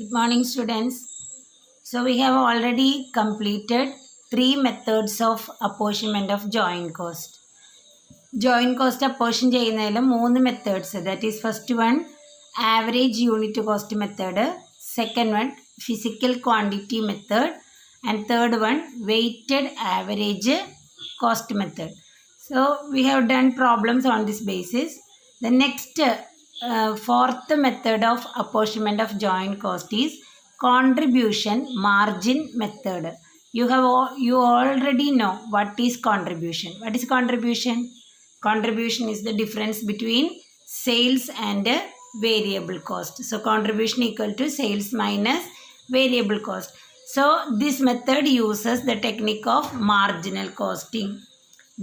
Good morning, students. So, we have already completed three methods of apportionment of joint cost. Joint cost apportion ചെയ്യുന്നതിൽ മൂന്ന് methods. That is, first one, average unit cost method. Second one, physical quantity method. And third one, weighted average cost method. So, we have done problems on this basis. The next fourth method of apportionment of joint cost is contribution margin method. You already know what is contribution. What is contribution? Contribution is the difference between sales and variable cost. So contribution equal to sales minus variable cost. So this method uses the technique of marginal costing.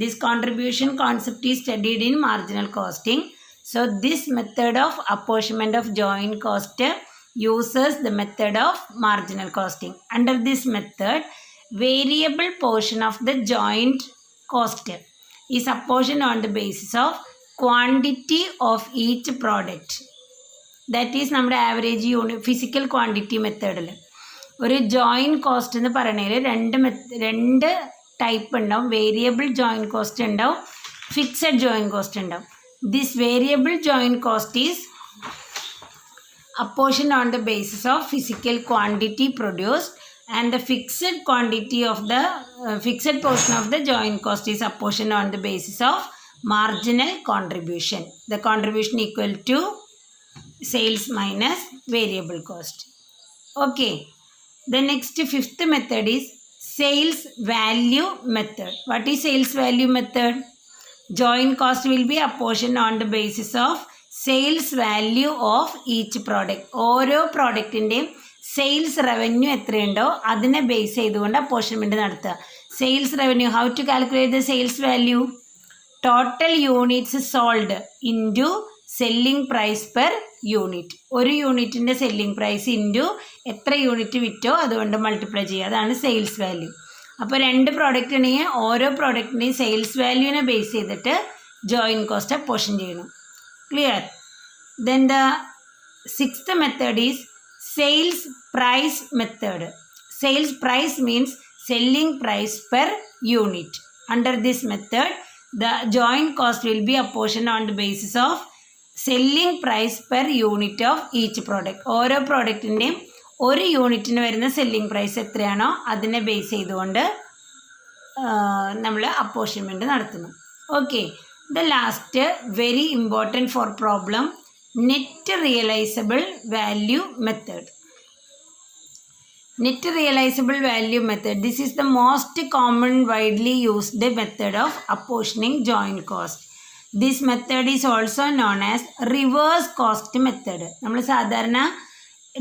This contribution concept is studied in marginal costing. So this method of apportionment of joint cost uses the method of marginal costing. Under this method, variable portion of the joint cost is apportioned on the basis of quantity of each product. That is നമ്മുടെ average physical quantity മെത്തേഡിൽ ഒരു joint cost എന്ന് പറയുന്നതിൽ രണ്ട് type ഉണ്ടാവും. Variable joint cost ഉണ്ടാവും, fixed joint cost ഉണ്ടാവും. This variable joint cost is apportioned on the basis of physical quantity produced, and the fixed quantity of the fixed portion of the joint cost is apportioned on the basis of marginal contribution. The contribution equal to sales minus variable cost. Okay, the next fifth method is sales value method. What is sales value method? Joint cost will be apportioned on the basis of sales value of each product. ഓരോ പ്രോഡക്റ്റിൻ്റെയും sales revenue എത്രയുണ്ടോ അതിനെ base ചെയ്തുകൊണ്ട് apportionment നടത്തുക. Sales revenue, how to calculate the sales value? Total units sold into selling price per unit. ഒരു യൂണിറ്റിൻ്റെ selling price into എത്ര unit വിറ്റോ അതുകൊണ്ട് multiply ചെയ്യുക. അതാണ് സെയിൽസ് വാല്യൂ. അപ്പോൾ രണ്ട് പ്രോഡക്റ്റ് ഉണ്ടെങ്കിൽ ഓരോ പ്രോഡക്റ്റിൻ്റെയും സെയിൽസ് വാല്യൂവിനെ ബേസ് ചെയ്തിട്ട് ജോയിൻറ്റ് കോസ്റ്റ് അപ്പോർഷൻ ചെയ്യണം. Clear? Then the sixth method is sales price method. Sales price means selling price per unit. Under this method, the joint cost will be apportioned on the basis of selling price per unit of each product. ഓരോ പ്രോഡക്റ്റിൻ്റെയും ഒരു യൂണിറ്റിന് വരുന്ന selling price എത്രയാണോ അതിനെ base ചെയ്തുകൊണ്ട് നമ്മൾ apportionment നടത്തുന്നു. Okay, the last very important for problem, net realizable value method. Net realizable value method, this is the most common widely used method of apportioning joint cost. This method is also known as reverse cost method. നമ്മൾ സാധാരണ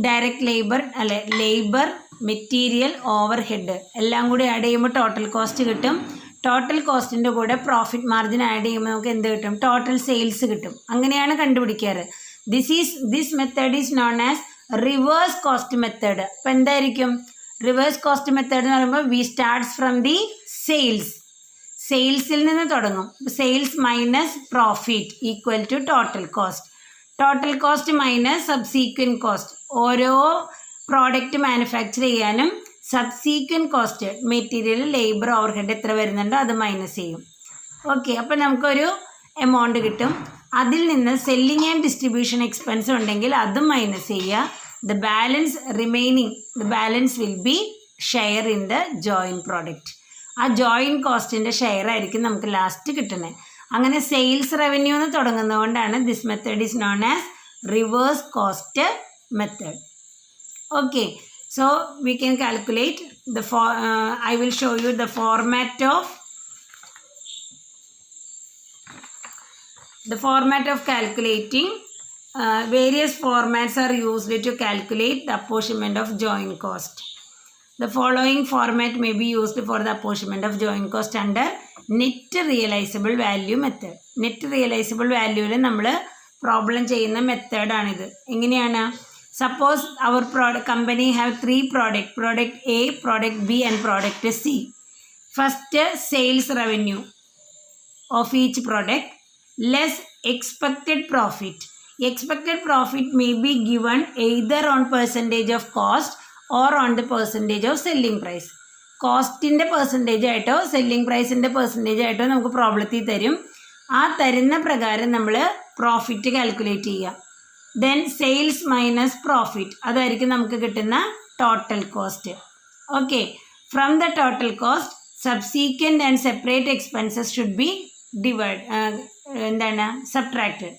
direct labour അല്ലെ labour material over head എല്ലാം കൂടി add ചെയ്യുമ്പോൾ total cost കിട്ടും. Total കോസ്റ്റിൻ്റെ കൂടെ profit margin add ചെയ്യുമ്പോൾ നമുക്ക് എന്ത് കിട്ടും? ടോട്ടൽ സെയിൽസ് കിട്ടും. അങ്ങനെയാണ് കണ്ടുപിടിക്കാറ്. This method is known as reverse cost method. അപ്പം എന്തായിരിക്കും റിവേഴ്സ് കോസ്റ്റ് മെത്തേഡ് എന്ന് പറയുമ്പോൾ വി സ്റ്റാർട്ട്സ് ഫ്രം ദി സെയിൽസിൽ നിന്ന് തുടങ്ങും. Sales minus profit equal to total cost. Total cost minus subsequent cost. ഓരോ പ്രോഡക്റ്റ് മാനുഫാക്ചർ ചെയ്യാനും subsequent cost material labour overhead എത്ര വരുന്നുണ്ടോ അത് മൈനസ് ചെയ്യും. ഓക്കെ, അപ്പോൾ നമുക്കൊരു എമൗണ്ട് കിട്ടും. അതിൽ നിന്ന് സെല്ലിംഗ് ആൻഡ് ഡിസ്ട്രിബ്യൂഷൻ എക്സ്പെൻസ് ഉണ്ടെങ്കിൽ അതും മൈനസ് ചെയ്യുക. The balance will be share in the joint product. ആ ജോയിൻറ്റ് കോസ്റ്റിൻ്റെ ഷെയർ ആയിരിക്കും നമുക്ക് ലാസ്റ്റ് കിട്ടുന്നത്. അങ്ങനെ സെയിൽസ് റവന്യൂ എന്ന് തുടങ്ങുന്നതുകൊണ്ടാണ് this method is known as reverse cost method. Okay, so we can calculate I will show you the format of calculating. Various formats are used to calculate the apportionment of joint cost. The following format may be used for the apportionment of joint cost under net realizable value method. Net realizable value നമ്മൾ problem ചെയ്യുന്ന മെത്തേഡാണിത്. എങ്ങനെയാണ്? Suppose our company have three product A, product B and product C. First, sales revenue of each product less expected profit Expected profit may be given either on percentage of cost or on the percentage of selling price. കോസ്റ്റിൻ്റെ percentage ആയിട്ടോ selling പ്രൈസിൻ്റെ percentage ആയിട്ടോ നമുക്ക് പ്രോബ്ലത്തിൽ തരും. ആ തരുന്ന പ്രകാരം നമ്മൾ പ്രോഫിറ്റ് കാൽക്കുലേറ്റ് ചെയ്യുക. ദെൻ സെയിൽസ് മൈനസ് പ്രോഫിറ്റ്, അതായിരിക്കും നമുക്ക് കിട്ടുന്ന total cost. Okay, from the total cost subsequent and separate expenses should be subtracted.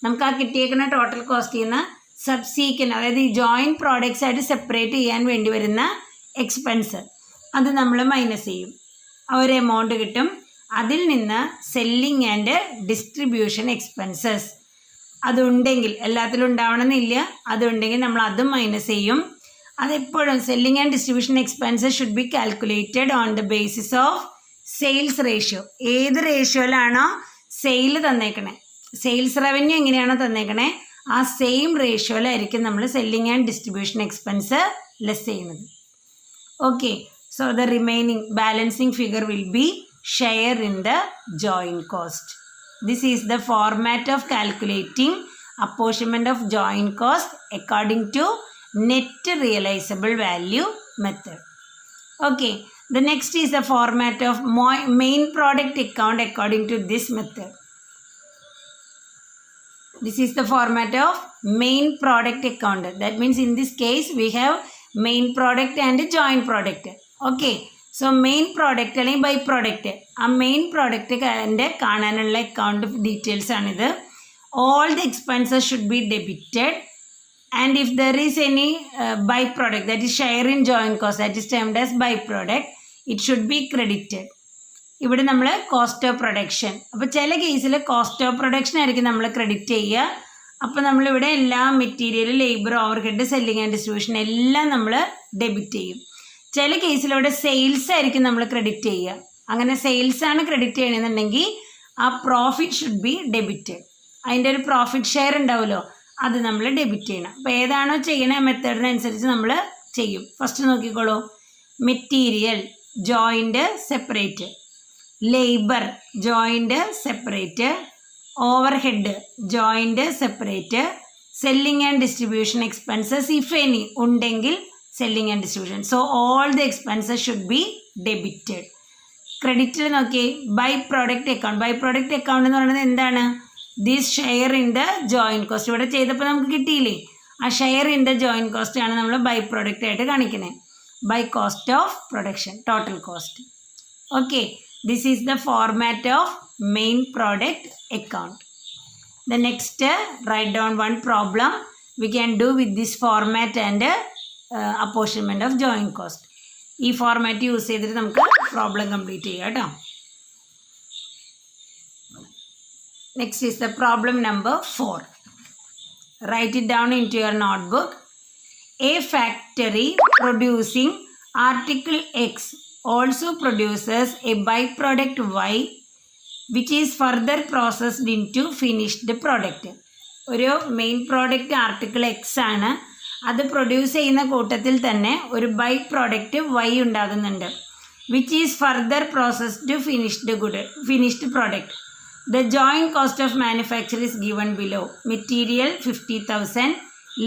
നമുക്ക് ആ കിട്ടിയേക്കുന്ന ടോട്ടൽ കോസ്റ്റ് ചെയ്യുന്ന സബ്സീക്വൻറ്റ്, അതായത് ഈ ജോയിൻറ്റ് പ്രോഡക്റ്റ്സ് ആയിട്ട് സെപ്പറേറ്റ് ചെയ്യാൻ വേണ്ടി വരുന്ന എക്സ്പെൻസ് അത് നമ്മൾ മൈനസ് ചെയ്യും. ഒരു എമൗണ്ട് കിട്ടും. അതിൽ നിന്ന് സെല്ലിംഗ് ആൻഡ് ഡിസ്ട്രിബ്യൂഷൻ എക്സ്പെൻസസ് അതുണ്ടെങ്കിൽ, എല്ലാത്തിലും ഉണ്ടാവണമെന്നില്ല, അതുണ്ടെങ്കിൽ നമ്മൾ അതും മൈനസ് ചെയ്യും. അതെപ്പോഴും selling and distribution expenses should be calculated on the basis of sales ratio. ഏത് റേഷ്യോയിലാണോ സെയിൽ തന്നേക്കണേ, സെയിൽസ് റവന്യൂ എങ്ങനെയാണോ തന്നേക്കണേ, ആ സെയിം റേഷ്യോയിലായിരിക്കും നമ്മൾ selling and distribution expense less ചെയ്യുന്നത്. Okay, so the remaining balancing figure will be share in the joint cost. This is the format of calculating apportionment of joint cost according to net realizable value method. Okay, the next is the format of main product account according to this method. This is the format of main product account. That means in this case we have main product and joint product. Okay, so main product അല്ലെങ്കിൽ by product, ആ main product കാണാനുള്ള account details ആണിത്. All the expenses should be debited and if there is any by product that is share in joint cost that is termed as by product it should be credited. ഇവിടെ നമ്മൾ cost of production, അപ്പോൾ ചില കേസിൽ cost of production ആയിരിക്കും നമ്മൾ credit ചെയ്യുക. അപ്പോൾ നമ്മളിവിടെ എല്ലാ material, labour, overhead, selling and distribution എല്ലാം നമ്മൾ ഡെബിറ്റ് ചെയ്യും. ചില കേസിലൂടെ സെയിൽസ് ആയിരിക്കും നമ്മൾ ക്രെഡിറ്റ് ചെയ്യുക. അങ്ങനെ സെയിൽസ് ആണ് ക്രെഡിറ്റ് ചെയ്യണമെന്നുണ്ടെങ്കിൽ ആ പ്രോഫിറ്റ് ഷുഡ് ബി ഡെബിറ്റഡ്. അതിൻ്റെ ഒരു പ്രോഫിറ്റ് ഷെയർ ഉണ്ടാവുമല്ലോ, അത് നമ്മൾ ഡെബിറ്റ് ചെയ്യണം. അപ്പോൾ ഏതാണോ ചെയ്യണ മെത്തേഡിനനുസരിച്ച് നമ്മൾ ചെയ്യും. ഫസ്റ്റ് നോക്കിക്കോളൂ. Material joint separate, labour joint separate, overhead joint separate, selling and distribution expenses if any ഉണ്ടെങ്കിൽ selling and distribution. So all the expenses should be debited. ക്രെഡിറ്റിൽ നോക്കി by product account. By product account എന്ന് പറയുന്നത് എന്താണ്? This share in the joint cost. ഇവിടെ ചെയ്തപ്പോൾ നമുക്ക് കിട്ടിയില്ലേ, ആ share in the joint cost ആണ് നമ്മൾ ബൈ പ്രോഡക്റ്റ് ആയിട്ട് കാണിക്കുന്നത്. By cost of production, total cost. Okay, this is the format of main product account. The next write down one problem we can do with this format and apportionment of joint cost. ഈ format use ചെയ്തിട്ട് നമുക്ക് problem complete ചെയ്യാം കേട്ടോ. Next is the problem number 4. Write it down into your notebook. A factory producing article X also produces a by product Y which is further processed into finished product. ഒരു main product article X ആണ്, അത് produce ചെയ്യുന്ന കൂട്ടത്തിൽ തന്നെ ഒരു by product Y ഉണ്ടാകുന്നുണ്ട്. Which is further processed to finished product. The joint cost of manufacture is given below. Material 50,000,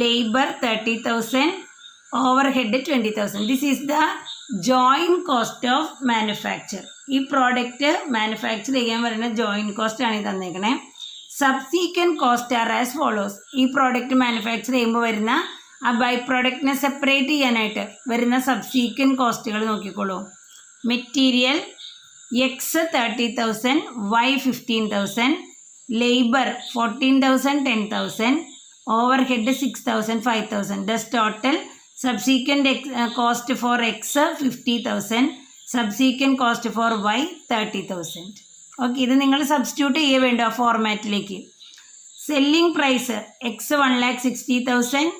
labour 30,000, overhead 20,000. This is the joint cost of manufacture. ഈ product manufacture ചെയ്യാൻ വരുന്ന joint cost ആണ് ഈ തന്നേക്കണേ. Subsequent cost are as follows. ഈ product manufacture ചെയ്യുമ്പോൾ വരുന്ന ആ ബൈ പ്രോഡക്റ്റിനെ സെപ്പറേറ്റ് ചെയ്യാനായിട്ട് വരുന്ന സബ്സീക്വൻറ്റ് കോസ്റ്റുകൾ നോക്കിക്കോളൂ. Material X 30,000, Y 15,000, labour 14,000, 10,000, overhead 6,000, 5,000. Thus total subsequent cost for X 50,000, subsequent cost for Y 30,000. Okay, ഇത് നിങ്ങൾ സബ്സ്റ്റിറ്റ്യൂട്ട് ചെയ്യേ വേണ്ട ഫോർമാറ്റിലേക്ക്. Selling price X 1,60,000,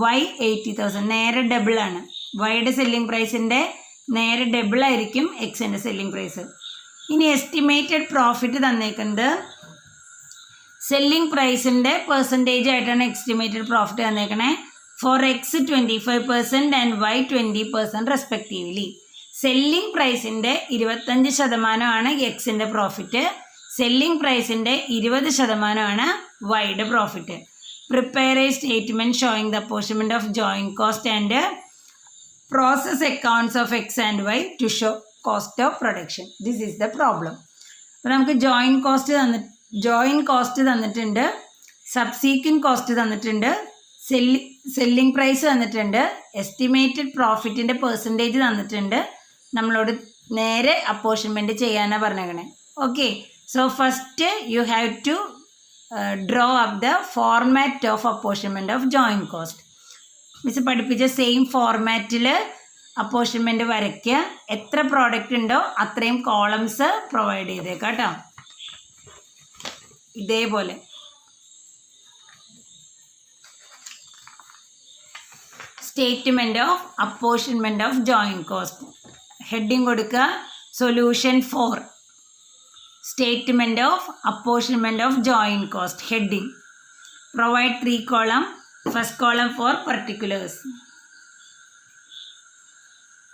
Y 80,000. നേരെ ഡബിളാണ്. വൈയുടെ സെല്ലിംഗ് പ്രൈസിൻ്റെ നേരെ ഡബിളായിരിക്കും എക്സിൻ്റെ സെല്ലിംഗ് പ്രൈസ്. ഇനി എസ്റ്റിമേറ്റഡ് പ്രോഫിറ്റ് തന്നേക്കുന്നത് സെല്ലിംഗ് പ്രൈസിൻ്റെ പെർസെൻറ്റേജ് ആയിട്ടാണ് എസ്റ്റിമേറ്റഡ് പ്രോഫിറ്റ് തന്നേക്കണേ. For X 25% and Y 20% respectively. Selling പ്രൈസിൻ്റെ 25% എക്സിൻ്റെ പ്രോഫിറ്റ്, സെല്ലിംഗ് പ്രൈസിൻ്റെ 20% വൈയുടെ profit. prepare a statement showing the apportionment of joint cost and process accounts of X and Y to show cost of production. This is the problem. അപ്പോൾ നമുക്ക് joint cost തന്നിട്ടുണ്ട്, subsequent cost തന്നിട്ടുണ്ട്, selling price തന്നിട്ടുണ്ട്, estimated പ്രോഫിറ്റിൻ്റെ percentage തന്നിട്ടുണ്ട്. നമ്മളോട് നേരെ apportionment ചെയ്യാനാണ് പറഞ്ഞേക്കണേ. Okay, so first you have to draw up the format of apportionment of joint cost. Miss പഠിപ്പിച്ച സെയിം ഫോർമാറ്റിൽ അപ്പോർഷൻമെൻറ്റ് വരയ്ക്കുക. എത്ര പ്രോഡക്റ്റ് ഉണ്ടോ അത്രയും കോളംസ് പ്രൊവൈഡ് ചെയ്തേക്കാം കേട്ടോ. ഇതേപോലെ statement of apportionment of joint cost. Heading കൊടുക്കുക solution 4 statement of apportionment of joint cost. Heading provide 3 column. First column for particulars.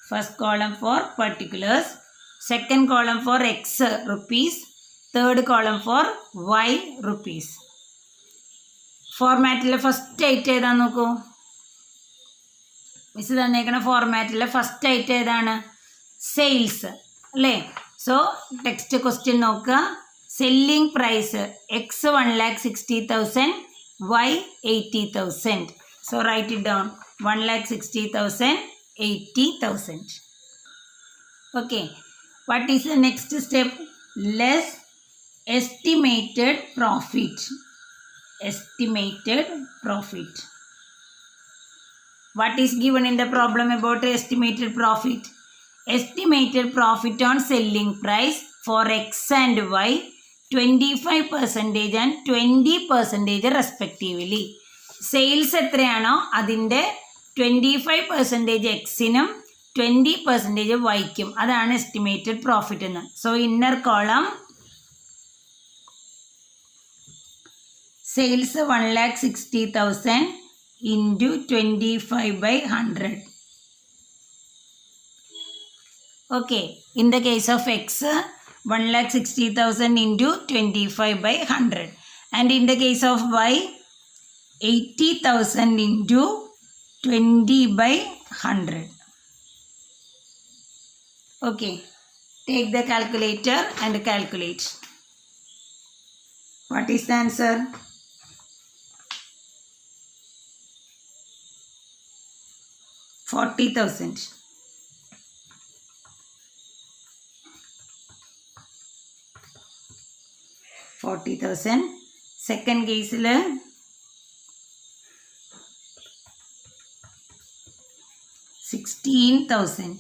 First column for particulars. Second column for X rupees. Third column for Y rupees. ഫോർമാറ്റിലെ first item ഏതാന്ന് നോക്കൂ. Miss തന്നേക്കണ ഫോർമാറ്റിലെ first item ഏതാണ്? Sales അല്ലേ? So text question നോക്കുക. Selling price X 1,60,000, Y 80,000. So write it down. 1,60,000, 80,000. Okay. What is the next step? Less estimated profit. Estimated profit. What is given in the problem about estimated profit? Estimated profit on selling price for X and Y 25% and 20% respectively. Sales എത്രയാണോ അതിൻ്റെ 25% എക്സിനും 20% വൈക്കും. അതാണ് estimated profit എന്ന്. So inner column sales 1,60,000 into 25/100. Okay, in the case of X 1,60,000 into 25/100, and in the case of Y 80,000 into 20/100. Okay, take the calculator and calculate. What is the answer? 40,000. 40,000. Second കേസിൽ 16,000.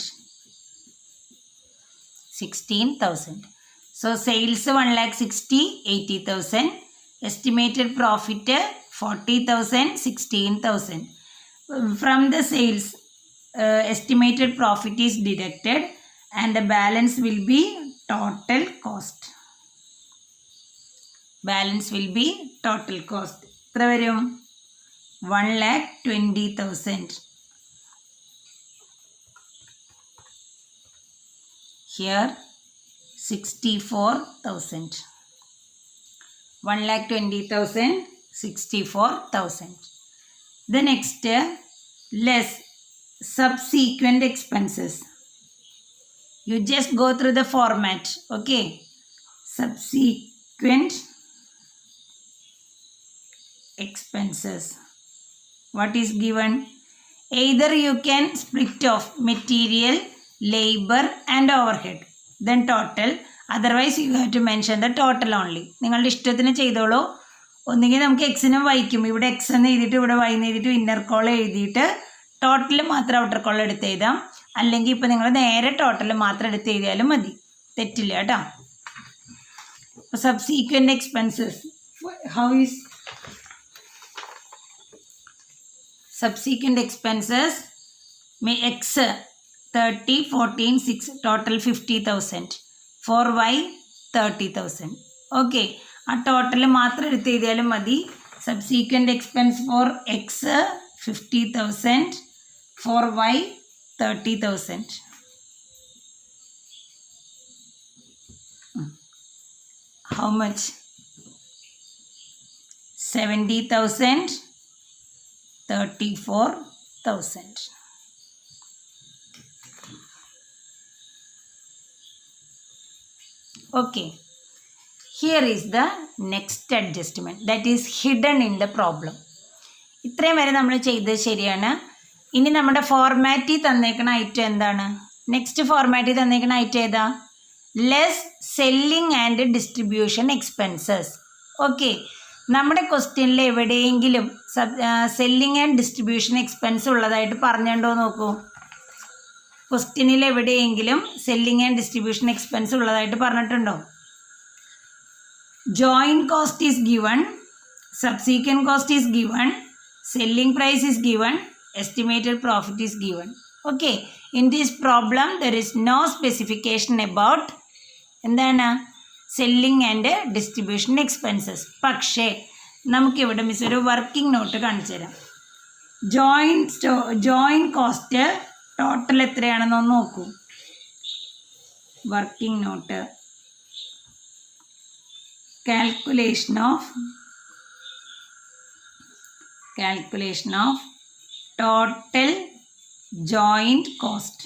So sales 1,60,000, 80,000. Estimated profit 40,000, 16,000. From the sales, estimated profit is deducted and the balance will be total cost. Balance will be total cost. എത്ര വരും? 1,20,000. Here 64,000. 1,20,000, 64,000. The next, less subsequent expenses. You just go through the format. Okay. Subsequent expenses. What is given? Either you can split off material, labor and overhead, then total. Otherwise you have to mention the total only. നിങ്ങളുടെ ഇഷ്ടത്തിന് ചെയ്തോളൂ. ഒന്നുകിൽ നമുക്ക് എക്സിനും വൈക്കും, ഇവിടെ X എന്ന് എഴുതിയിട്ട് ഇവിടെ Y എന്ന് എഴുതിയിട്ട് ഇന്നർ കോൾ എഴുതിയിട്ട് ടോട്ടൽ മാത്രം ഔട്ടർ കോൾ എടുത്ത് എഴുതാം. അല്ലെങ്കിൽ ഇപ്പോൾ നിങ്ങൾ നേരെ ടോട്ടൽ മാത്രം എടുത്ത് എഴുതിയാലും മതി, തെറ്റില്ല കേട്ടോ. അപ്പോൾ subsequent expenses, how is subsequent expenses? X 30, 14, 6, total 50,000. For Y 30,000. Okay, ആ ടോട്ടൽ മാത്രം എടുത്ത് എഴുതിയാലും മതി. Subsequent expense for X 50,000, for Y 30,000. How much? 70,000, 34,000. Okay, here is the next adjustment that is hidden in the problem. ഇത്രയും വരെ നമ്മൾ ചെയ്തത് ശരിയാണ്. ഇനി നമ്മുടെ ഫോർമാറ്റിൽ തന്നേക്കണ ഐറ്റം എന്താണ്? നെക്സ്റ്റ് ഫോർമാറ്റിൽ തന്നേക്കണ ഐറ്റം ഏതാ? Less selling and distribution expenses. Okay, നമ്മുടെ ക്വസ്റ്റ്യനിൽ എവിടെയെങ്കിലും സെല്ലിംഗ് ആൻഡ് ഡിസ്ട്രിബ്യൂഷൻ എക്സ്പെൻസ് ഉള്ളതായിട്ട് പറഞ്ഞുണ്ടോ നോക്കൂ. ക്വസ്റ്റ്യനിൽ എവിടെയെങ്കിലും സെല്ലിംഗ് ആൻഡ് ഡിസ്ട്രിബ്യൂഷൻ എക്സ്പെൻസ് ഉള്ളതായിട്ട് പറഞ്ഞിട്ടുണ്ടോ? Joint cost is given, subsequent cost is given, selling price is given, estimated profit is given. Okay, in this problem there is no specification about എന്താണ് selling and distribution expenses. പക്ഷേ നമുക്കിവിടെ miss ഒരു working not കാണിച്ചു തരാം. Joint cost total എത്രയാണെന്ന് ഒന്ന് നോക്കൂ. Working not, calculation of total joint cost.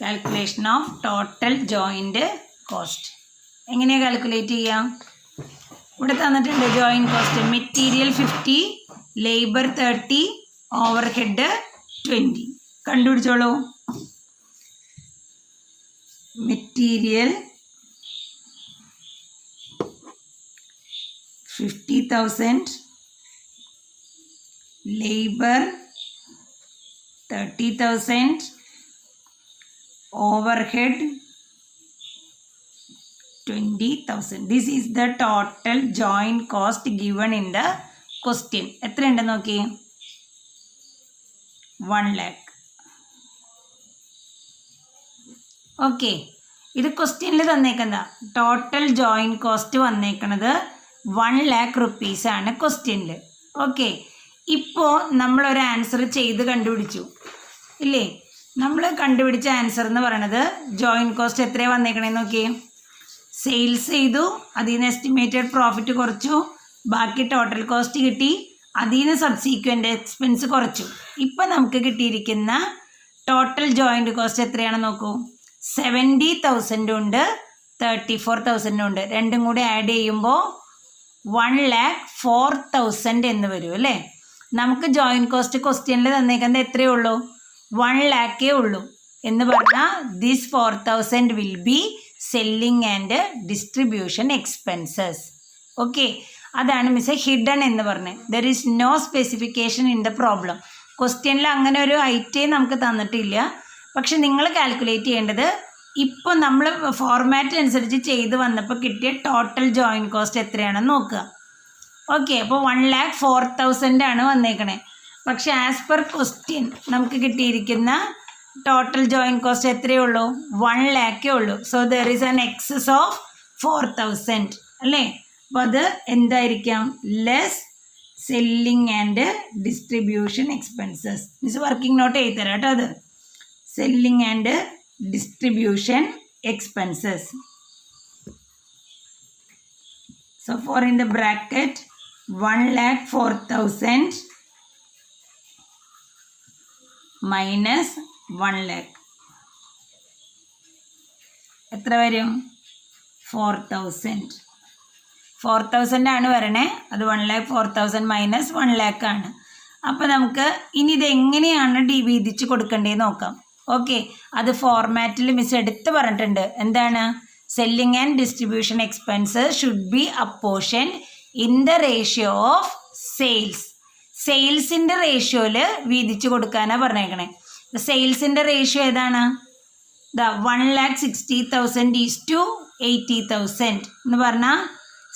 Calculation of total joint cost. എങ്ങനെയാണ് കാൽക്കുലേറ്റ് ചെയ്യാം? ഇവിടെ തന്നിട്ടുണ്ട് joint cost. Material 50, labour 30, overhead 20. കണ്ടുപിടിച്ചോളൂ. Material 50,000, labor 30,000, overhead 20,000. This is the total joint cost given in the question. എത്ര ഉണ്ടെന്ന് നോക്കി. 1 lakh. Okay, ഇത് ക്വസ്റ്റ്യനിൽ തന്നേക്കുന്ന ടോട്ടൽ ജോയിൻറ്റ് കോസ്റ്റ് വന്നേക്കണത് 1 lakh rupees ആണ് ക്വസ്റ്റ്യനിൽ. ഓക്കെ, ഇപ്പോൾ നമ്മളൊരു ആൻസർ ചെയ്ത് കണ്ടുപിടിച്ചു ഇല്ലേ? നമ്മൾ കണ്ടുപിടിച്ച ആൻസർ എന്ന് പറയണത് ജോയിൻറ്റ് കോസ്റ്റ് എത്രയാണ് വന്നേക്കണേന്ന് നോക്കി. സെയിൽസ് ചെയ്തു, അതിൽ നിന്ന് എസ്റ്റിമേറ്റഡ് പ്രോഫിറ്റ് കുറച്ചു, ബാക്കി ടോട്ടൽ കോസ്റ്റ് കിട്ടി, അതിൽ നിന്ന് സബ്സീക്വൻ്റ് എക്സ്പെൻസ് കുറച്ചു. ഇപ്പം നമുക്ക് കിട്ടിയിരിക്കുന്ന ടോട്ടൽ ജോയിൻറ്റ് കോസ്റ്റ് എത്രയാണെന്ന് നോക്കൂ. 70,000 ഉണ്ട്, 34,000 ഉണ്ട്. രണ്ടും കൂടി ആഡ് ചെയ്യുമ്പോൾ 1,04,000 എന്ന് വരും അല്ലേ? നമുക്ക് ജോയിൻറ്റ് കോസ്റ്റ് ക്വസ്റ്റ്യനിൽ തന്നേക്കുന്നത് എത്രയേ ഉള്ളൂ? 1 lakh ഉള്ളൂ എന്ന് പറഞ്ഞാൽ this 4,000 will be selling and distribution expenses. Okay, അതാണ് മിസ് ഹിഡൻ എന്ന് പറഞ്ഞത്. There is no specification in the problem. ക്വസ്റ്റ്യനിൽ അങ്ങനെ ഒരു ഐറ്റം നമുക്ക് തന്നിട്ടില്ല. പക്ഷെ നിങ്ങൾ കാൽക്കുലേറ്റ് ചെയ്യേണ്ടത് ഇപ്പോൾ നമ്മൾ ഫോർമാറ്റ് അനുസരിച്ച് ചെയ്ത് വന്നപ്പോൾ കിട്ടിയ ടോട്ടൽ ജോയിൻറ്റ് കോസ്റ്റ് എത്രയാണെന്ന് നോക്കുക. ഓക്കെ, അപ്പോൾ 1,04,000 ആണ് വന്നേക്കണേ. പക്ഷേ ആസ് പെർ ക്വസ്റ്റ്യൻ നമുക്ക് കിട്ടിയിരിക്കുന്ന ടോട്ടൽ ജോയിൻറ്റ് കോസ്റ്റ് എത്രയേ ഉള്ളൂ? 1 lakh ഉള്ളൂ. So there is an excess of 4,000 അല്ലേ? അപ്പോൾ അത് എന്തായിരിക്കാം? Less selling and distribution expenses. Miss working note എഴുതി തരാം കേട്ടോ. അത് selling and distribution expenses. So for in the bracket 1,04,000 minus 1 lakh എത്ര വരും? 4,000. 4,000 ആണ് വരണേ. അത് 1,04,000 മൈനസ് 1 lakh ആണ്. അപ്പോൾ നമുക്ക് ഇനി ഇതെങ്ങനെയാണ് വീതിച്ച് കൊടുക്കേണ്ടതെന്ന് നോക്കാം. ഓക്കെ, അത് ഫോർമാറ്റിൽ മിസ് എടുത്ത് പറഞ്ഞിട്ടുണ്ട്. എന്താണ്? Selling and distribution expenses should be apportion in the ratio of sales. സെയിൽസിൻ്റെ റേഷ്യോയിൽ വീതിച്ച് കൊടുക്കാനാണ് പറഞ്ഞേക്കണേ. സെയിൽസിൻ്റെ റേഷ്യോ ഏതാണ്? 1,60,000 ഈസ് ടു 80,000 എന്ന് പറഞ്ഞാൽ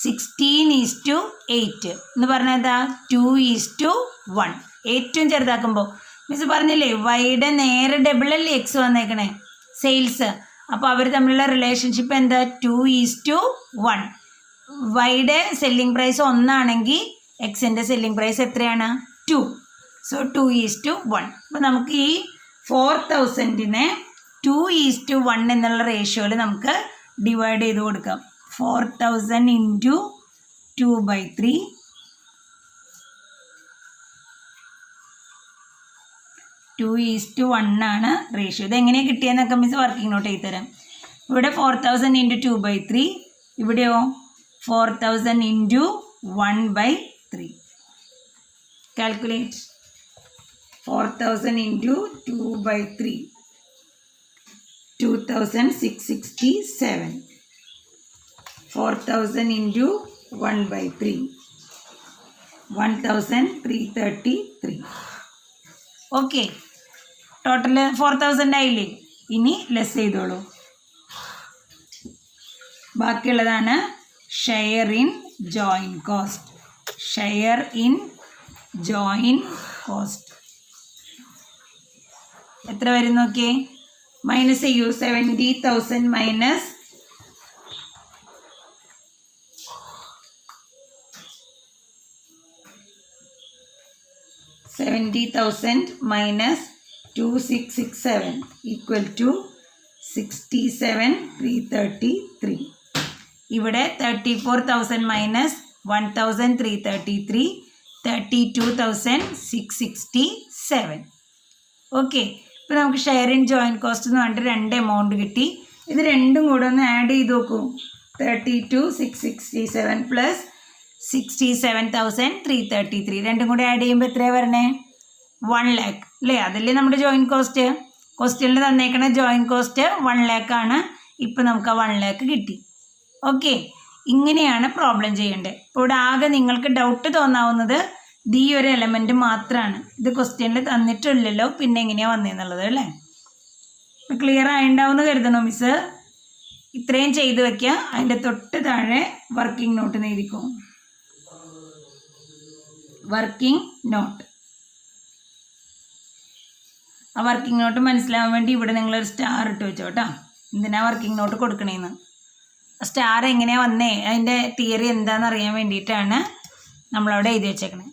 16:8 എന്ന് പറഞ്ഞാൽ എന്താ? 2:1. ഏറ്റവും ചെറുതാക്കുമ്പോൾ മിസ് പറഞ്ഞില്ലേ വൈയുടെ നേരെ ഡബിൾ അല്ലേ എക്സ് വന്നേക്കണേ സെയിൽസ്. അപ്പോൾ അവർ തമ്മിലുള്ള റിലേഷൻഷിപ്പ് എന്താ? 2:1. വൈയുടെ സെല്ലിംഗ് പ്രൈസ് 1 ആണെങ്കിൽ എക്സിൻ്റെ സെല്ലിംഗ് പ്രൈസ് എത്രയാണ്? 2. സോ 2:1. അപ്പോൾ നമുക്ക് ഈ 4,000-നെ 2:1 എന്നുള്ള റേഷ്യോയിൽ നമുക്ക് ഡിവൈഡ് ചെയ്ത് കൊടുക്കാം. 4,000 ഇൻറ്റു 2/3 2:1 ആണ് റേഷ്യോ. ഇതെങ്ങനെയാണ് കിട്ടിയെന്നൊക്കെ മിസ് വർക്കിംഗ് നോട്ട് ചെയ്ത് തരാം. ഇവിടെ 4000 × 2/3, ഇവിടെയോ 4000 × 1/3. കാൽക്കുലേറ്റ്. 4000 × 2/3 2667. 4000 × 1/3 1333. ഓക്കെ, ടോട്ടൽ 4000 ആയില്ലേ? ഇനി ലെസ് ചെയ്തോളൂ. ബാക്കിയുള്ളതാണ് share in join cost. Share in join cost എത്ര വരും നോക്കിയേ. മൈനസ് ചെയ്യൂ. 70,000 മൈനസ് 2667 equal to 67,333. ഇവിടെ 34,000 മൈനസ് 1,333 32,667. ഓക്കെ, ഇപ്പോൾ നമുക്ക് ഷെയർ ഇൻ ജോയിൻ കോസ്റ്റ് എന്ന് പറഞ്ഞിട്ട് 2 എമൗണ്ട് കിട്ടി. ഇത് രണ്ടും കൂടെ ഒന്ന് ആഡ് ചെയ്ത് നോക്കൂ. 32,667 പ്ലസ് 67,333 രണ്ടും കൂടെ ആഡ് ചെയ്യുമ്പോൾ എത്രയാണ് വരണേ? 1 lakh അല്ലേ? അതല്ലേ നമ്മുടെ ജോയിൻ കോസ്റ്റ്. ക്വസ്റ്റ്യനിൽ തന്നേക്കണ ജോയിൻ കോസ്റ്റ് 1 lakh ആണ്. ഇപ്പം നമുക്ക് ആ 1 lakh കിട്ടി. ഓക്കെ, ഇങ്ങനെയാണ് പ്രോബ്ലം ചെയ്യേണ്ടത്. ഇപ്പോൾ ഇവിടെ ആകെ നിങ്ങൾക്ക് ഡൗട്ട് തോന്നാവുന്നത് ഈ ഒരു എലമെൻറ്റ് മാത്രമാണ്. ഇത് ക്വസ്റ്റ്യനിൽ തന്നിട്ടില്ലല്ലോ, പിന്നെ എങ്ങനെയാണ് വന്നതെന്നുള്ളത് അല്ലേ? ഇപ്പം ക്ലിയർ ആയിട്ടുണ്ടാവുമെന്ന് കരുതണോ മിസ്? ഇത്രയും ചെയ്ത് വയ്ക്കുക. അതിൻ്റെ തൊട്ട് താഴെ വർക്കിംഗ് നോട്ട് എഴുതിക്കും. Working note. ആ വർക്കിംഗ് നോട്ട് മനസ്സിലാവാൻ വേണ്ടി ഇവിടെ നിങ്ങളൊരു സ്റ്റാർ ഇട്ട് വെച്ചോ കേട്ടോ. എന്തിനാ വർക്കിംഗ് നോട്ട് കൊടുക്കണേന്ന്. സ്റ്റാർ എങ്ങനെയാണ് വന്നേ, അതിൻ്റെ തിയറി എന്താണെന്ന് അറിയാൻ വേണ്ടിയിട്ടാണ് നമ്മളവിടെ എഴുതി വെച്ചേക്കണേ.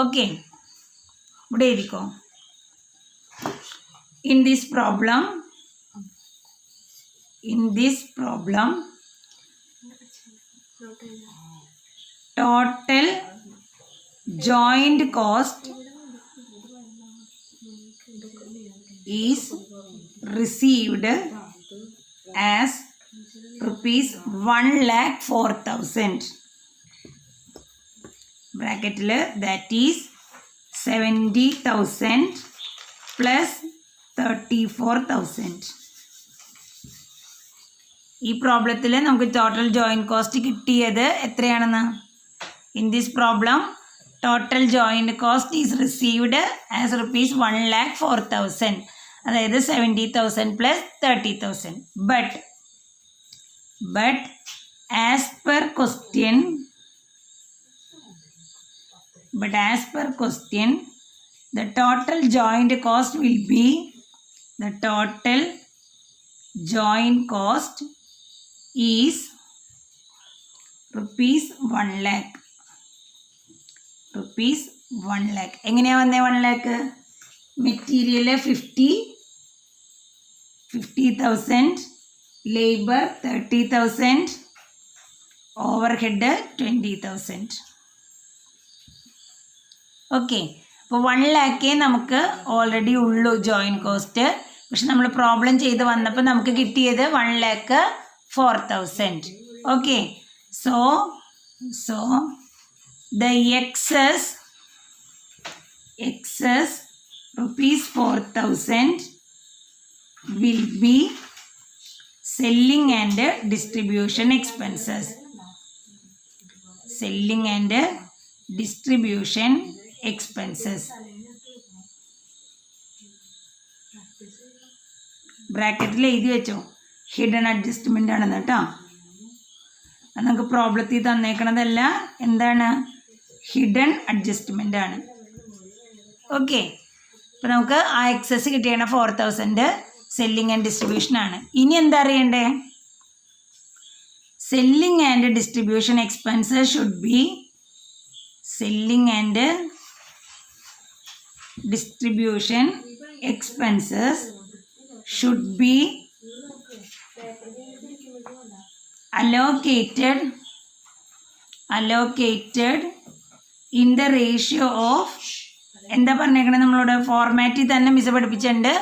ഓക്കെ, ഇവിടെ എഴുതിക്കോ. In this problem total joint cost is received as rupees 1,04,000 bracketl, that is 70,000 plus 34,000. ഈ പ്രോബ്ലത്തിൽ നമുക്ക് ടോട്ടൽ ജോയിൻ കോസ്റ്റ് കിട്ടിയത് എത്രയാണെന്ന്? In this problem total joint cost is received as rupees 1,04,000, അതായത് 70,000 plus 30,000. But as per question the total joint cost will be is rupees 1 lakh. എങ്ങനെയാണ് വന്നേ 1 lakh? Material 50,000, labour 30,000, over head 20,000. Okay, അപ്പോൾ 1 lakh നമുക്ക് already ഉള്ളൂ join cost. പക്ഷെ നമ്മൾ problem ചെയ്ത് വന്നപ്പോൾ നമുക്ക് കിട്ടിയത് 1,04,000. Okay, so the excess rupees 4,000 will be selling and distribution expenses. ബ്രാക്കറ്റിൽ എഴുതി വെച്ചോ, ഹിഡൻ അഡ്ജസ്റ്റ്മെൻ്റ് ആണെന്ന് കേട്ടോ. അത് നമുക്ക് പ്രോബ്ലത്തിൽ തന്നേക്കണതല്ല, എന്താണ്? ഹിഡൻ അഡ്ജസ്റ്റ്മെൻ്റ് ആണ്. ഓക്കെ, അപ്പോൾ നമുക്ക് ആ എക്സസ് കിട്ടിയാണ് 4,000 സെല്ലിംഗ് ആൻഡ് ഡിസ്ട്രിബ്യൂഷൻ ആണ്. ഇനി എന്താ അറിയണ്ടേ? Selling and distribution expenses should B allocated allocated in the ratio of എന്താ പറഞ്ഞേക്കണേ നമ്മളോട് ഫോർമാറ്റിൽ തന്നെ മിസ് പഠിപ്പിച്ചിട്ടുണ്ട്.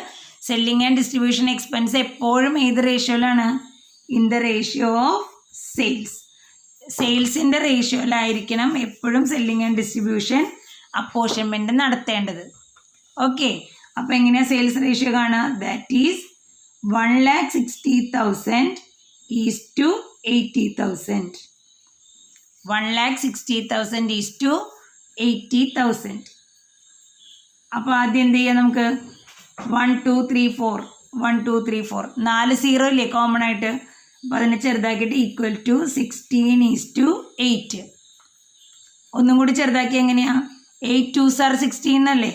സെല്ലിംഗ് ആൻഡ് ഡിസ്ട്രിബ്യൂഷൻ എക്സ്പെൻസ് എപ്പോഴും ഏത് റേഷ്യോയിലാണ്? In the ratio of sales. സെയിൽസിൻ്റെ റേഷ്യോയിലായിരിക്കണം എപ്പോഴും സെല്ലിംഗ് ആൻഡ് ഡിസ്ട്രിബ്യൂഷൻ അപ്പോർഷൻമെൻറ്റ് നടത്തേണ്ടത്. ഓക്കെ, അപ്പോൾ എങ്ങനെയാണ് സെയിൽസ് റേഷ്യോ കാണുക? That is 1,60,000 is to 80,000. 1,60,000 is to 80,000. അപ്പോൾ ആദ്യം എന്ത് ചെയ്യാം നമുക്ക്? 1 2 3 4 1 2 3 4 4 സീറോ ഇല്ലേ കോമൺ ആയിട്ട്? അപ്പോൾ അതിനെ ചെറുതാക്കിയിട്ട് ഈക്വൽ ടു 16:8. ഒന്നും കൂടി ചെറുതാക്കി എങ്ങനെയാണ്? 8 2s are 16 അല്ലേ?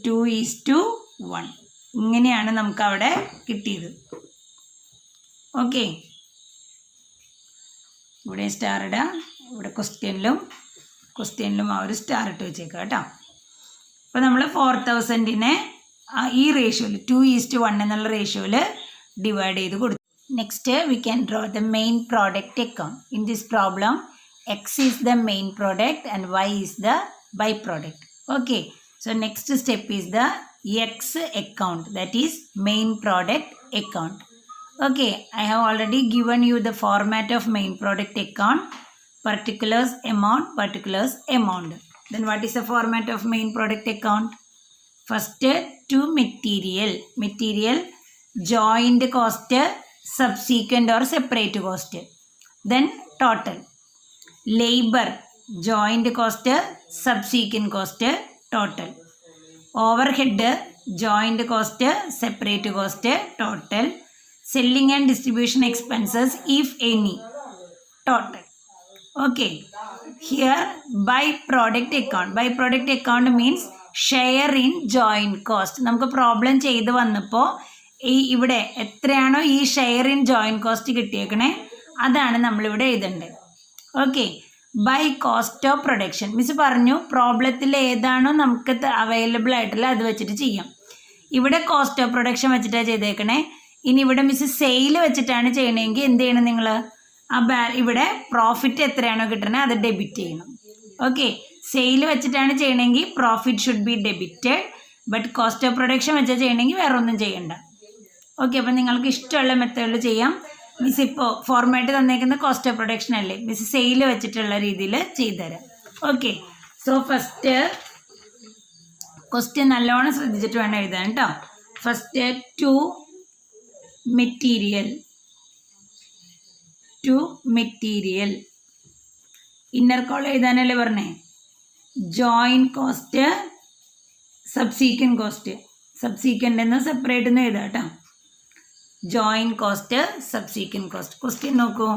2:1. ഇങ്ങനെയാണ് നമുക്ക് അവിടെ കിട്ടിയത്. ഓക്കെ, ഇവിടെ സ്റ്റാർ ഇടാം, ഇവിടെ ക്വസ്റ്റ്യനിലും ആ ഒരു സ്റ്റാർ ഇട്ട് വെച്ചേക്കാം കേട്ടോ. അപ്പോൾ നമ്മൾ 4,000-നെ ഈ റേഷ്യോയിൽ 2:1 എന്നുള്ള റേഷ്യോയിൽ ഡിവൈഡ് ചെയ്ത് കൊടുത്തു. Next we can draw the main product account. In this problem X is the main product and Y is the by product. Okay, so next step is the X account, that is main product account. Okay, I have already given you the format of main product account, particulars amount. Then what is the format of main product account? First, to material joint cost, subsequent or separate cost. Then total. Labor joint cost, subsequent cost, total. Overhead joint cost, separate cost, total. Selling and distribution expenses, if any, total. Okay, here by product account means share in joint cost. നമുക്ക് problem ചെയ്ത് വന്നപ്പോൾ ഇവിടെ എത്രയാണോ ഈ share in joint cost കിട്ടിയേക്കണേ അതാണ് നമ്മളിവിടെ എഴുതേണ്ടത്. Okay, by cost of production. Miss പറഞ്ഞു പ്രോബ്ലത്തിൽ ഏതാണോ നമുക്ക് അവൈലബിൾ ആയിട്ടുള്ള അത് വെച്ചിട്ട് ചെയ്യാം. ഇവിടെ കോസ്റ്റ് ഓഫ് പ്രൊഡക്ഷൻ വെച്ചിട്ടാണ് ചെയ്തേക്കണേ. ഇനി ഇവിടെ മിസ് സെയിൽ വെച്ചിട്ടാണ് ചെയ്യണമെങ്കിൽ എന്ത് ചെയ്യണം? നിങ്ങൾ ഇവിടെ പ്രോഫിറ്റ് എത്രയാണോ കിട്ടണത് അത് ഡെബിറ്റ് ചെയ്യണം. ഓക്കെ, സെയിൽ വെച്ചിട്ടാണ് ചെയ്യണമെങ്കിൽ profit should be debited, but cost of production വെച്ചാൽ ചെയ്യണമെങ്കിൽ വേറെ ഒന്നും ചെയ്യണ്ട. ഓക്കെ, അപ്പം നിങ്ങൾക്ക് ഇഷ്ടമുള്ള മെത്തേഡിൽ ചെയ്യാം. മിസ് ഇപ്പോൾ ഫോർമാറ്റ് തന്നേക്കുന്ന കോസ്റ്റ് ഓഫ് പ്രൊഡക്ഷൻ അല്ലേ, മിസ് സെയിൽ വെച്ചിട്ടുള്ള രീതിയിൽ ചെയ്തുതരാം. ഓക്കെ, സോ ഫസ്റ്റ് ക്വസ്റ്റ്യൻ നല്ലോണം ശ്രദ്ധിച്ചിട്ട് വേണം എഴുതാൻ കേട്ടോ. First to material inner column എഴുതാനല്ലേ പറഞ്ഞേ? Joint cost, subsequent cost. Subsequent എന്ന് സെപ്പറേറ്റ് എന്ന് എഴുതാം കേട്ടോ. Joint cost, subsequent cost. Question നോക്കൂ.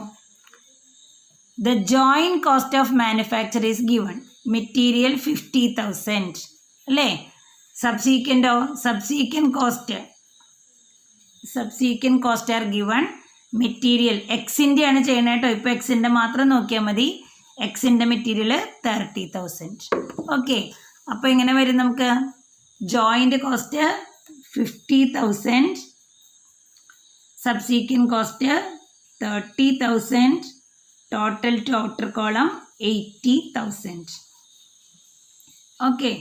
The joint cost of manufacture is given. Material 50,000 അല്ലേ? സബ്സീക്വൻ്റോ? Subsequent cost are given. Material എക്സിൻ്റെ ആണ് ചെയ്യണത് കേട്ടോ. ഇപ്പോൾ എക്സിൻ്റെ മാത്രം നോക്കിയാൽ മതി. എക്സിൻ്റെ മെറ്റീരിയൽ 30,000. ഓക്കെ, അപ്പോൾ എങ്ങനെ വരും നമുക്ക്? Joint cost 50,000, subsequent cost 30,000, total to outer column 80,000. Okay,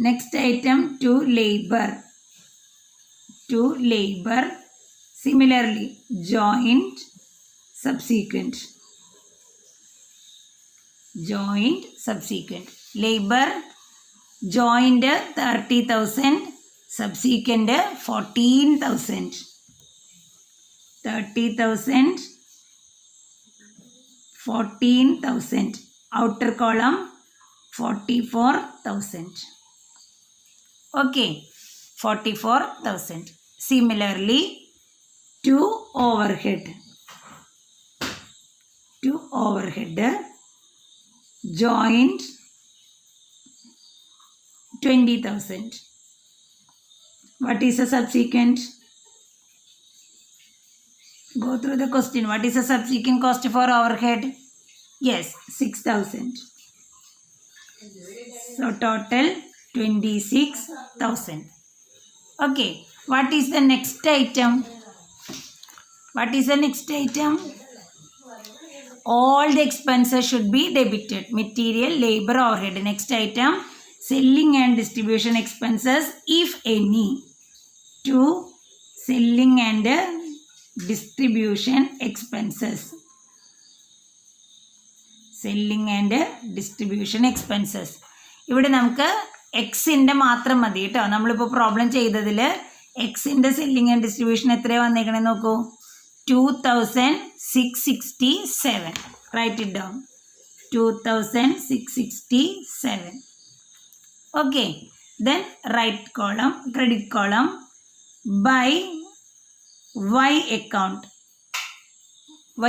next item to labour. Similarly, joint, subsequent. Labor, joint 30,000, subsequent 14,000. 30,000, 14,000. Outer column 44,000. Okay, 44,000. Similarly, to overhead, joint 20,000. What is the subsequent? Go through the question. What is the subsequent cost for overhead? Yes, 6,000. So total 26,000. Okay, what is the next item? all the expenses should be debited. Material, labor, overhead. Next item, selling and distribution expenses, if any. 2. Selling and distribution expenses. Selling and distribution expenses. ഇവിടെ നമുക്ക് എക്സിൻ്റെ മാത്രം മതി കേട്ടോ. നമ്മളിപ്പോൾ problem ചെയ്തതിൽ എക്സിൻ്റെ selling and distribution എത്രയാണ് വന്നേക്കണേ നോക്കൂ. 2667. Write it down. 2667. Okay. Then right column, credit column, by Y account.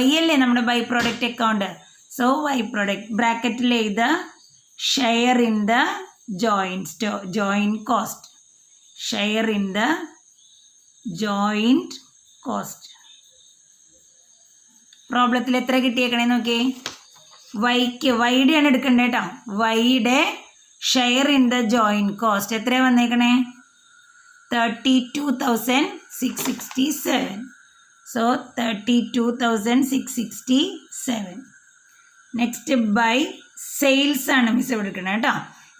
Y അല്ലേ നമ്മുടെ by product account. So Y product ബ്രാക്കറ്റിൽ എഴുതുക share in the joint cost. Share in the joint cost. പ്രോബ്ലത്തിൽ എത്ര കിട്ടിയേക്കണേ നോക്കിയേ. വൈയുടെയാണ് എടുക്കേണ്ടത് കേട്ടോ. വൈയുടെ share in the joint cost എത്രയാണ് വന്നേക്കണേ? 32,667. സോ 32,667. നെക്സ്റ്റ് ബൈ സെയിൽസ് ആണ് മിസ് ഇവിടെ എടുക്കണം കേട്ടോ.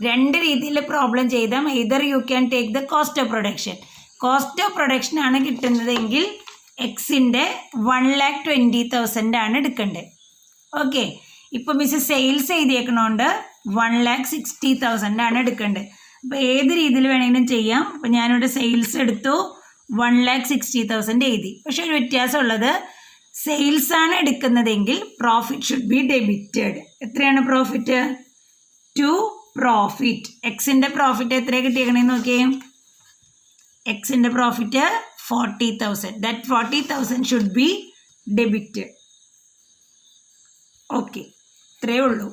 രണ്ട് രീതിയിൽ പ്രോബ്ലം ചെയ്താൽ either you can take the cost of production. Cost of production ആണ് കിട്ടുന്നതെങ്കിൽ എക്സിൻ്റെ 1,20,000 ആണ് എടുക്കേണ്ടത്. ഓക്കെ, ഇപ്പോൾ മിസ് സെയിൽസ് എഴുതിയേക്കണോണ്ട് 1,60,000 ആണ് എടുക്കേണ്ടത്. അപ്പോൾ ഏത് രീതിയിൽ വേണമെങ്കിലും ചെയ്യാം. അപ്പോൾ ഞാനിവിടെ സെയിൽസ് എടുത്തു, 1,60,000 എഴുതി. പക്ഷെ ഒരു വ്യത്യാസമുള്ളത്, സെയിൽസ് ആണ് എടുക്കുന്നതെങ്കിൽ പ്രോഫിറ്റ് ഷുഡ് ബി ഡെബിറ്റഡ്. എത്രയാണ് പ്രോഫിറ്റ്? To profit. എക്സിൻ്റെ പ്രോഫിറ്റ് എത്ര കിട്ടിയേക്കണേന്ന് നോക്കിയേ. എക്സിൻ്റെ profit 40,000. That 40,000 should be debited. Okay, ഇത്രയേ ഉള്ളൂ.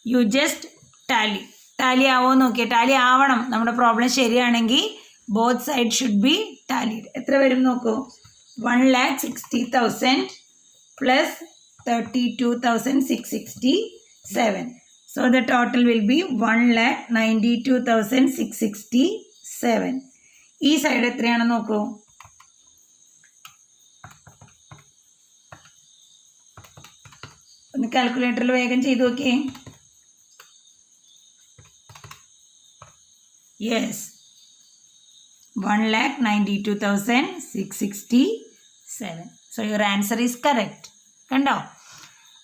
യു ജസ്റ്റ് ടാലി ആവോ നോക്കിയേ. ടാലി ആവണം. നമ്മുടെ പ്രോബ്ലം ശരിയാണെങ്കിൽ ബോത്ത് സൈഡ് ഷുഡ് ബി ടാലിഡ്. എത്ര വരും നോക്കൂ. 1,60,000 plus 32,667. So the total will be 1,92,667. ഈ സൈഡ് എത്രയാണ് നോക്കൂ. ഒന്ന് കാൽക്കുലേറ്ററിൽ വേഗം ചെയ്ത് നോക്കിയേ. Yes, 1,92,667. So your answer is correct. കണ്ടോ?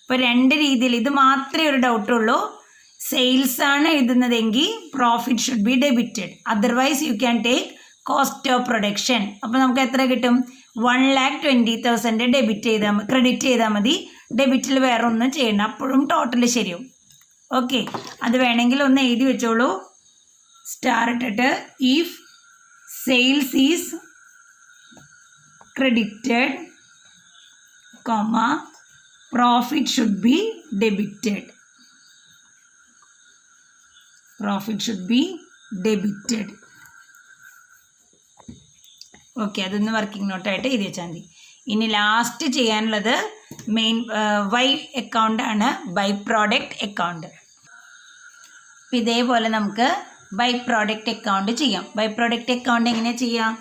ഇപ്പോൾ രണ്ട് രീതിയിൽ, ഇത് മാത്രമേ ഒരു ഡൗട്ടുള്ളൂ. സെയിൽസ് ആണ് എഴുതുന്നതെങ്കിൽ profit should be debited. Otherwise you can take cost of production. അപ്പോൾ നമുക്ക് എത്ര കിട്ടും? 1,20,000 ക്രെഡിറ്റ് ചെയ്താൽ മതി. ഡെബിറ്റിൽ വേറെ ഒന്നും ചെയ്യണം. അപ്പോഴും ടോട്ടൽ ശരിയാവും. ഓക്കെ, അത് വേണമെങ്കിൽ ഒന്ന് എഴുതി വെച്ചോളൂ. സ്റ്റാർ ഇട്ടിട്ട് if sales is credited, comma, profit should be debited. Profit should be debited. Okay, അതൊന്ന് വർക്കിംഗ് നോട്ടായിട്ട് എഴുതി വെച്ചാൽ മതി. ഇനി ലാസ്റ്റ് ചെയ്യാനുള്ളത് മെയിൻ വൈ അക്കൗണ്ട് ആണ്, ബൈ പ്രോഡക്റ്റ് അക്കൗണ്ട്. അപ്പം ഇതേപോലെ നമുക്ക് ബൈ പ്രോഡക്റ്റ് അക്കൗണ്ട് ചെയ്യാം. ബൈ പ്രോഡക്റ്റ് അക്കൗണ്ട് എങ്ങനെ ചെയ്യാം?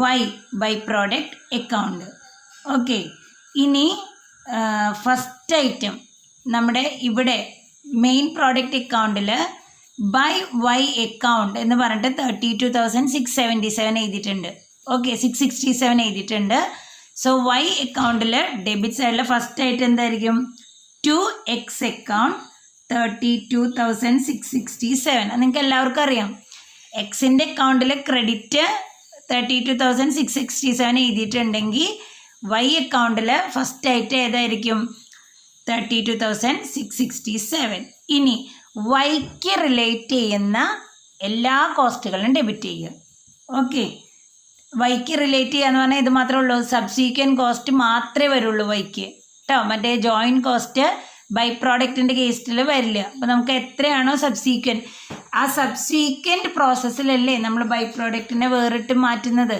Y by product account. Okay, ഇനി ഫസ്റ്റ് ഐറ്റം നമ്മുടെ ഇവിടെ മെയിൻ പ്രോഡക്റ്റ് അക്കൗണ്ടിൽ ബൈ വൈ അക്കൗണ്ട് എന്ന് പറഞ്ഞിട്ട് 32,677 എഴുതിയിട്ടുണ്ട്. ഓക്കെ, 667 എഴുതിയിട്ടുണ്ട്. സോ വൈ അക്കൗണ്ടിൽ ഡെബിറ്റ് സൈഡിൽ ഫസ്റ്റ് ആയിട്ട് എന്തായിരിക്കും? To X account 32,667. അത് നിങ്ങൾക്ക് എല്ലാവർക്കും അറിയാം. എക്സിൻ്റെ അക്കൗണ്ടിൽ ക്രെഡിറ്റ് 32,667 എഴുതിയിട്ടുണ്ടെങ്കിൽ വൈ അക്കൗണ്ടിൽ ഫസ്റ്റ് ആയിട്ട് ഏതായിരിക്കും? 32,667. ഇനി വൈക്ക് റിലേറ്റ് ചെയ്യുന്ന എല്ലാ കോസ്റ്റുകളും ഡെബിറ്റ് ചെയ്യുക. ഓക്കെ, വൈക്ക് റിലേറ്റ് ചെയ്യുക എന്ന് പറഞ്ഞാൽ ഇത് മാത്രമേ ഉള്ളൂ. സബ്സീക്വൻറ്റ് കോസ്റ്റ് മാത്രമേ വരുള്ളൂ വൈക്ക് കേട്ടോ. മറ്റേ ജോയിൻറ്റ് കോസ്റ്റ് ബൈ പ്രോഡക്റ്റിൻ്റെ കേസിൽ വരില്ല. അപ്പോൾ നമുക്ക് എത്രയാണോ സബ്സീക്വൻറ്റ്, ആ സബ്സീക്വൻറ്റ് പ്രോസസ്സിലല്ലേ നമ്മൾ ബൈ പ്രോഡക്റ്റിനെ വേറിട്ട് മാറ്റുന്നത്.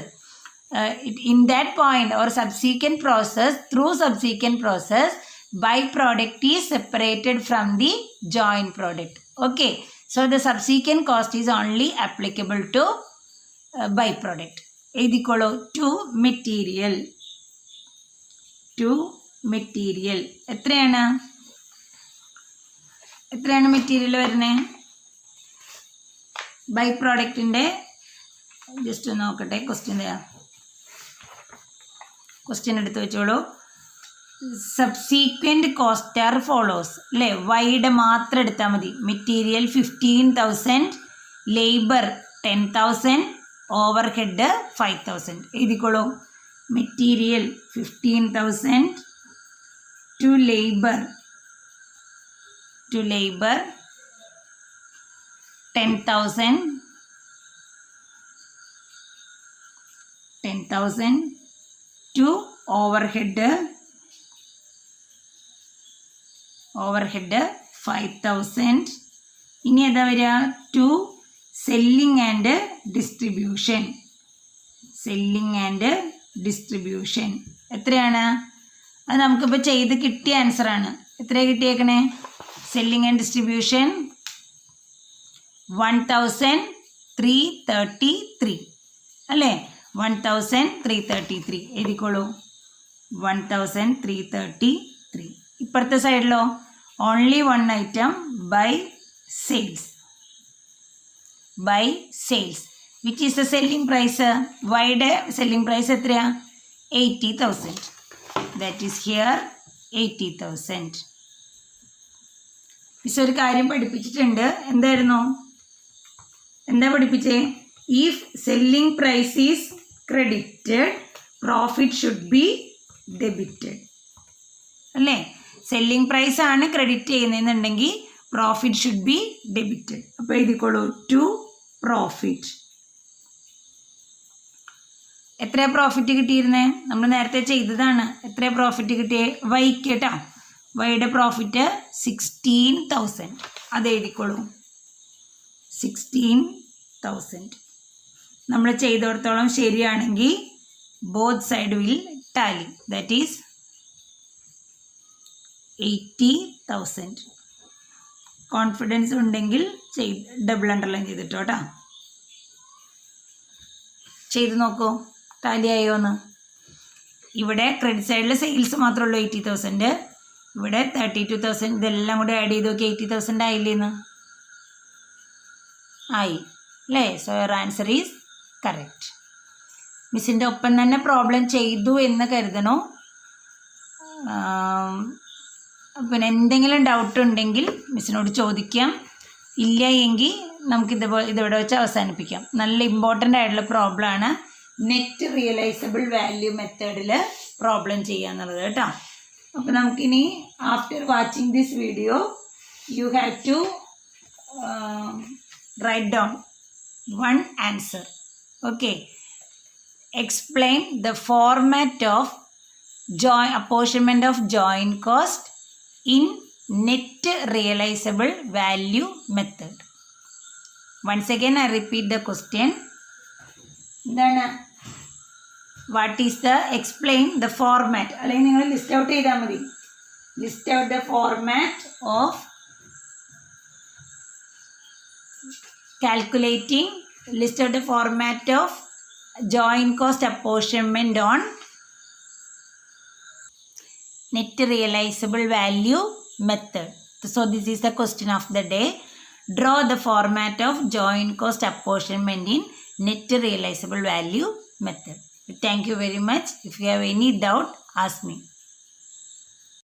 In that point or subsequent process, through subsequent process byproduct is separated from the joint product. Okay, so the subsequent cost is only applicable to byproduct. എഴുതിക്കോളൂ. to material material. എത്രയാണ് material വരുന്നത്? By പ്രോഡക്റ്റിൻ്റെ just നോക്കട്ടെ. Question എടുത്ത് വെച്ചോളൂ. Subsequent cost R follows അല്ലേ? വൈയുടെ മാത്രം എടുത്താൽ മതി. Material 15,000, labour 10,000, overhead 5,000. എഴുതിക്കോളൂ. Material 15,000 to labor 10,000 to overhead 5,000. ഇനി ഏതാ വരിക? To selling and distribution. എത്രയാണ്? അത് നമുക്കിപ്പോൾ ചെയ്ത് കിട്ടിയ ആൻസറാണ്. എത്രയാണ് കിട്ടിയേക്കണേ? സെല്ലിംഗ് ആൻഡ് ഡിസ്ട്രിബ്യൂഷൻ 1,333 അല്ലേ? 1,333 എഴുതിക്കോളൂ. 1,333. ഇപ്പുറത്തെ സൈഡിലോ only one item by sales. Which is the selling price? വൈയുടെ സെല്ലിംഗ് പ്രൈസ് എത്രയാ? 80,000. That is here 80,000. മിസ് ഒരു കാര്യം പഠിപ്പിച്ചിട്ടുണ്ട്. എന്താ പഠിപ്പിച്ചേ? If selling price is credited, profit should be debited അല്ലേ? സെല്ലിംഗ് പ്രൈസ് ആണ് ക്രെഡിറ്റ് ചെയ്യുന്നതെന്നുണ്ടെങ്കിൽ പ്രോഫിറ്റ് ഷുഡ് ബി ഡെബിറ്റഡ്. അപ്പോൾ എഴുതിക്കോളൂ ടു പ്രോഫിറ്റ്. എത്ര പ്രോഫിറ്റ് കിട്ടിയിരുന്നേ? നമ്മൾ നേരത്തെ ചെയ്തതാണ്. എത്ര പ്രോഫിറ്റ് കിട്ടിയേ? വൈക്ക് കേട്ടോ. വൈയുടെ പ്രോഫിറ്റ് 16,000. അത് എഴുതിക്കോളൂ. 16,000 നമ്മൾ ചെയ്തിടത്തോളം ശരിയാണെങ്കിൽ both side will Tally. That is 80,000. Confidence ഉണ്ടെങ്കിൽ ഡബിൾ അണ്ടർലൈൻ ചെയ്തിട്ടോ കേട്ടോ. ചെയ്ത് നോക്കൂ ടാലി ആയോ എന്ന്. ഇവിടെ ക്രെഡിറ്റ് സൈഡിൽ സെയിൽസ് മാത്രമേ ഉള്ളൂ 80,000. ഇവിടെ 32,000. ഇതെല്ലാം കൂടെ ആഡ് ചെയ്ത് നോക്കി 80,000 ആയില്ലേന്ന്? ആയി അല്ലേ? So your answer is correct. മിസ്സിൻ്റെ ഒപ്പം തന്നെ പ്രോബ്ലം ചെയ്തു എന്ന് കരുതണോ. പിന്നെ എന്തെങ്കിലും ഡൗട്ട് ഉണ്ടെങ്കിൽ മിസ്സിനോട് ചോദിക്കാം. ഇല്ല എങ്കിൽ ഇതിവിടെ വെച്ച് അവസാനിപ്പിക്കാം. നല്ല ഇമ്പോർട്ടൻ്റ് ആയിട്ടുള്ള പ്രോബ്ലമാണ് നെറ്റ് റിയലൈസബിൾ വാല്യൂ മെത്തേഡിൽ പ്രോബ്ലം ചെയ്യാന്നുള്ളത് കേട്ടോ. അപ്പോൾ നമുക്കിനി after watching this video you have to write down one answer. Okay, explain the format of apportionment of joint cost in net realizable value method. Once again I repeat the question. Then what is the explain the format? അല്ലെങ്കിൽ നിങ്ങൾ list out ചെയ്താൽ മതി. List out the format of calculating, list out the format of joint cost apportionment on net realizable value method. So this is the question of the day. Draw the format of joint cost apportionment in net realizable value method. Thank you very much. If you have any doubt, ask me.